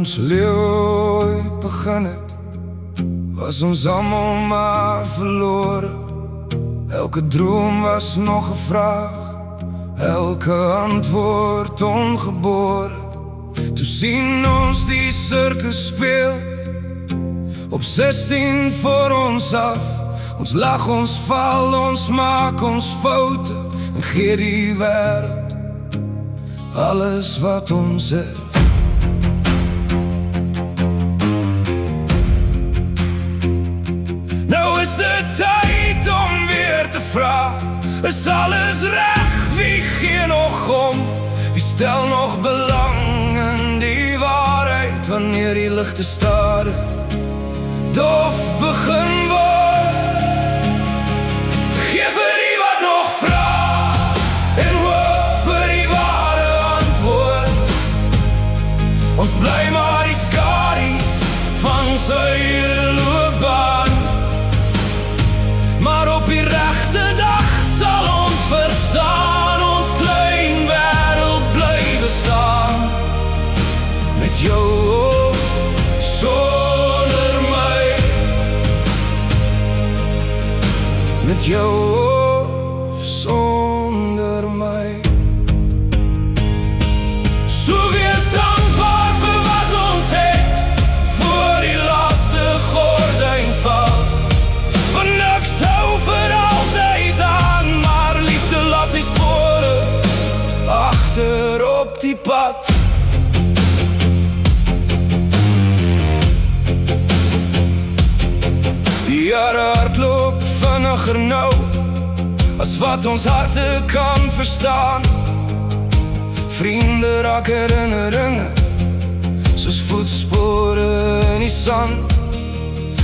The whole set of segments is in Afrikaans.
ons lewe ooit begin het, was ons almal maar verlore. Elke droom was nog 'n vraag, elke antwoord ongebore. Toe sien ons die sirkus speel, op 16 voor ons af. Ons lag, ons val, ons maak ons foute en gee die wêreld alles wat ons het. Nou is dit tyd om weer te vra, is alles reg? Wie gee nog om? Wie stel nog belang in die waarheid wanneer die ligte stare dof begin word? Gee vir die wat nog vra en hoop vir die ware antwoord. Ons bly maar die skadu's van sy loopbaan, maar op die regte dag sal ons verstaan. Ons klein wêreld bly bestaan, met jou of sonder my, met jou of sonder my. So wees dankbaar vir wat ons het, voor die laaste gordyn val. Want niks hou vir altyd aan, maar liefde laat sy spore agter op die pad. Die jare hardloop vinniger nou as wat ons harte kan verstaan. Vriende raak herinneringe soos voetspore in die sand.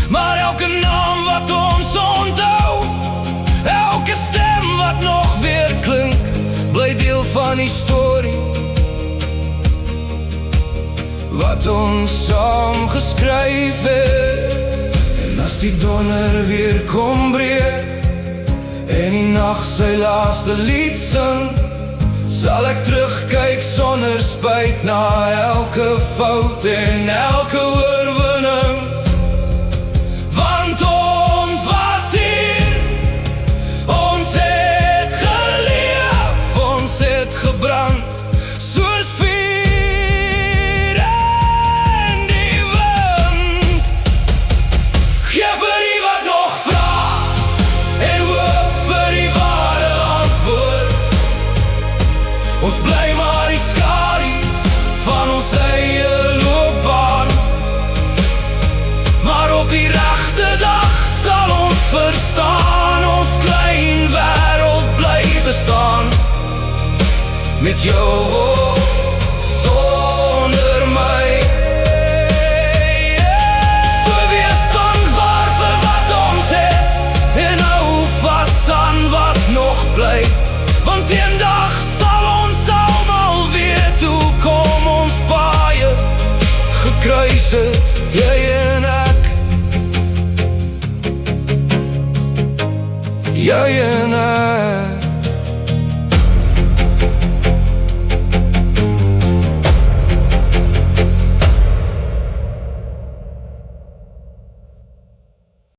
Maar elke naam wat ons onthou, elke stem wat nog weer klink, bly deel van die storie wat ons saam geskryf het. En as die donder weer kom breek en die nag sy laaste lied sing, sal ek terugkyk sonder spyt na elke fout en elke oorwinning. Want ons was hier, ons het geleef, ons het gebrand soos vuur in die wind. Gee vir die wat nog vra en hoop vir die ware antwoord. Ons bly maar die skadu's van ons eie loopbaan, maar op die regte dag sal ons verstaan. Ons klein wêreld bly bestaan, met jou of sonder my. So wees dankbaar vir wat ons het en hou vas aan wat nog bly. Want eendag sal ons almal weet hoe kom ons paaie gekruis het, jy en ek, jy en ek.